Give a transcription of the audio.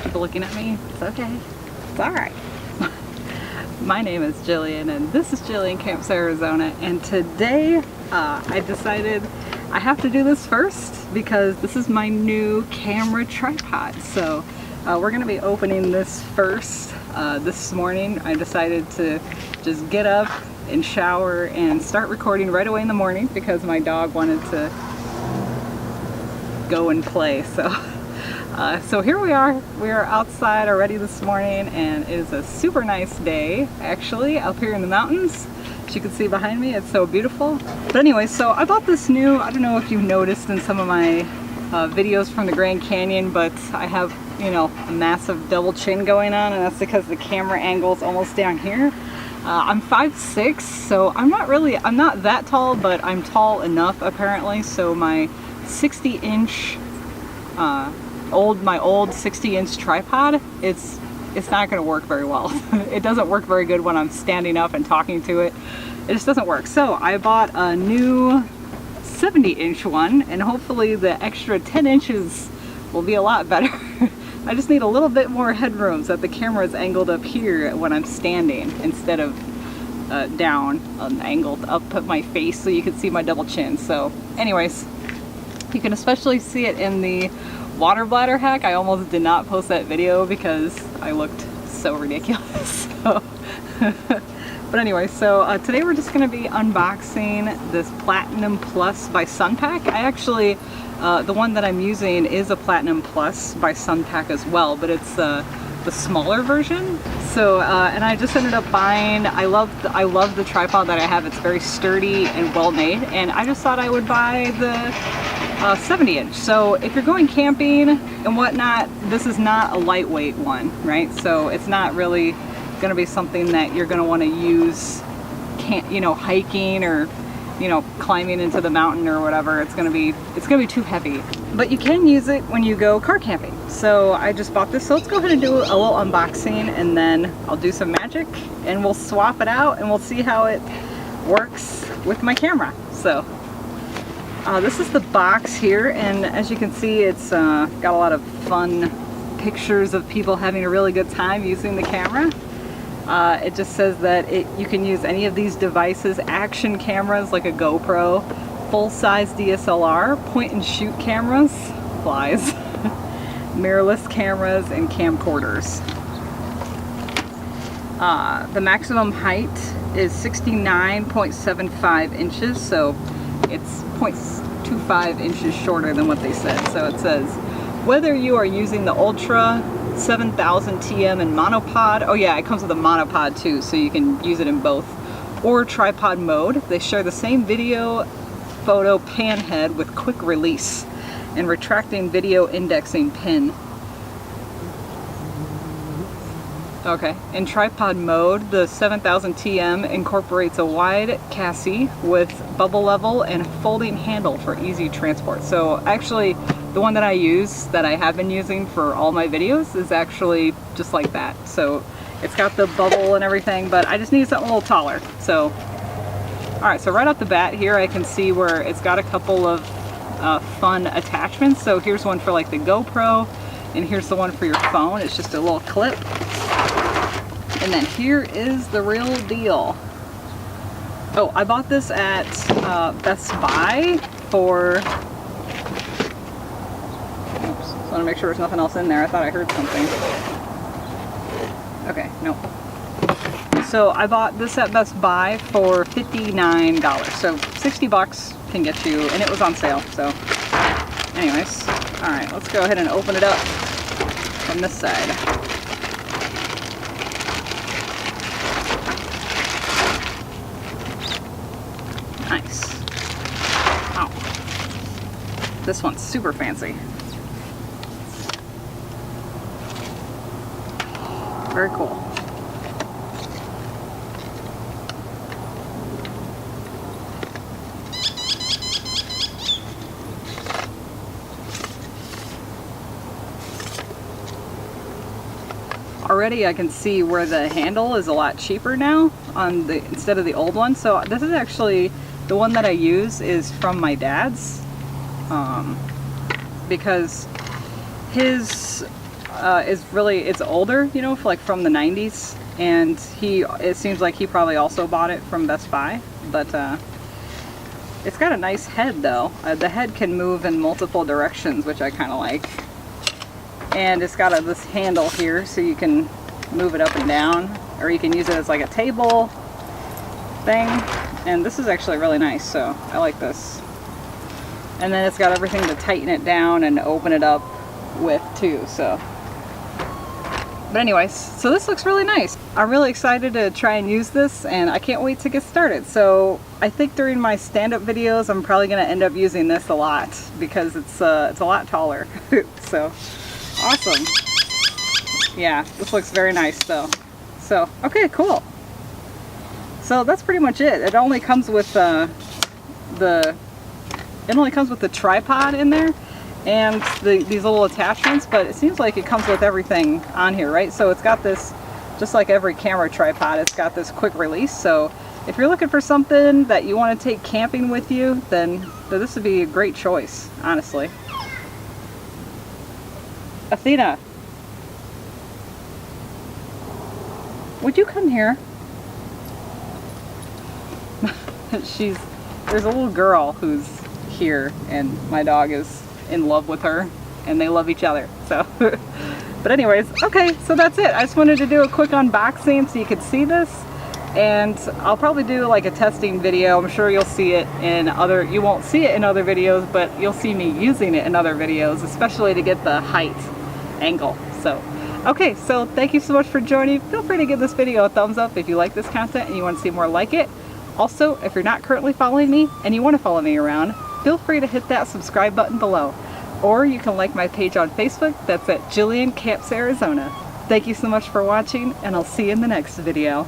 people looking at me. It's okay. It's alright. My name is Jillian and this is Jillian Camps, Arizona, and today I decided I have to do this first because this is my new camera tripod. So we're going to be opening this first. This morning I decided to just get up and shower and start recording right away in the morning because my dog wanted to go and play. So here we are. We are outside already this morning and it is a super nice day actually up here in the mountains. As you can see behind me, it's so beautiful. But anyway, so I bought this new, I don't know if you've noticed in some of my videos from the Grand Canyon, but I have, you know, a massive double chin going on, and that's because the camera angle is almost down here. I'm 5'6", so I'm not that tall, but I'm tall enough apparently. So my 60-inch my old 60-inch tripod, it's not going to work very well. It doesn't work very good when I'm standing up and talking to it. It just doesn't work. So I bought a new 70-inch one, and hopefully the extra 10 inches will be a lot better. I just need a little bit more headroom so that the camera is angled up here when I'm standing instead of down, angled up at my face so you can see my double chin. So anyways, you can especially see it in the water bladder hack. I almost did not post that video because I looked so ridiculous. But anyway, so today we're just going to be unboxing this Platinum Plus by SunPak. I actually, the one that I'm using is a Platinum Plus by SunPak as well, but it's the smaller version. So, and I just ended up buying, I love the tripod that I have. It's very sturdy and well made, and I just thought I would buy the 70-inch. So if you're going camping and whatnot, this is not a lightweight one, right? So it's not really going to be something that you're going to want to use, hiking or, climbing into the mountain or whatever. It's going to be too heavy. But you can use it when you go car camping. So I just bought this. So let's go ahead and do a little unboxing, and then I'll do some magic and we'll swap it out and we'll see how it works with my camera. So this is the box here, and as you can see, it's got a lot of fun pictures of people having a really good time using the camera. It just says that you can use any of these devices: action cameras like a GoPro, full-size DSLR, point-and-shoot cameras, flies, mirrorless cameras, and camcorders. The maximum height is 69.75 inches, so it's 0.25 inches shorter than what they said. So it says, whether you are using the Ultra 7000 TM in monopod, oh yeah, it comes with a monopod too, so you can use it in both, or tripod mode. They share the same video photo pan head with quick release and retracting video indexing pin. Okay, in tripod mode, the 7000 TM incorporates a wide chassis with bubble level and folding handle for easy transport. So actually, the one that I use, that I have been using for all my videos, is actually just like that. So it's got the bubble and everything, but I just need something a little taller. So, alright, so right off the bat here I can see where it's got a couple of fun attachments. So here's one for like the GoPro, and here's the one for your phone. It's just a little clip. And then here is the real deal. Oh, I bought this at Best Buy for, oops, just want to make sure there's nothing else in there. I thought I heard something. Okay, nope. So I bought this at Best Buy for $59. So 60 bucks can get you, and it was on sale. So anyways, all right, let's go ahead and open it up from this side. Nice. Wow. This one's super fancy. Very cool. Already I can see where the handle is a lot cheaper now on the instead of the old one. So this is actually the one that I use is from my dad's, because his it's older, you know, like from the 90s, and it seems like he probably also bought it from Best Buy, but it's got a nice head though. The head can move in multiple directions, which I kind of like, and it's got this handle here so you can move it up and down, or you can use it as like a table thing, and this is actually really nice, so I like this. And then it's got everything to tighten it down and open it up with too, so. But anyways, so this looks really nice. I'm really excited to try and use this, and I can't wait to get started. So I think during my stand-up videos, I'm probably gonna end up using this a lot because it's a lot taller. So, awesome. Yeah, this looks very nice though. So, okay, cool. So that's pretty much it. It only comes with the tripod in there and these little attachments, but it seems like it comes with everything on here, right? So it's got this, just like every camera tripod, it's got this quick release. So if you're looking for something that you want to take camping with you, then this would be a great choice, honestly. Athena, would you come here? There's a little girl who's here, and my dog is in love with her, and they love each other, so. But anyways, okay, so that's it. I just wanted to do a quick unboxing so you could see this, and I'll probably do like a testing video. I'm sure you'll see it you won't see it in other videos, but you'll see me using it in other videos, especially to get the height angle. So, okay, so thank you so much for joining. Feel free to give this video a thumbs up if you like this content and you want to see more like it. Also, if you're not currently following me and you want to follow me around, feel free to hit that subscribe button below. Or you can like my page on Facebook, that's at Jillian Camps Arizona. Thank you so much for watching, and I'll see you in the next video.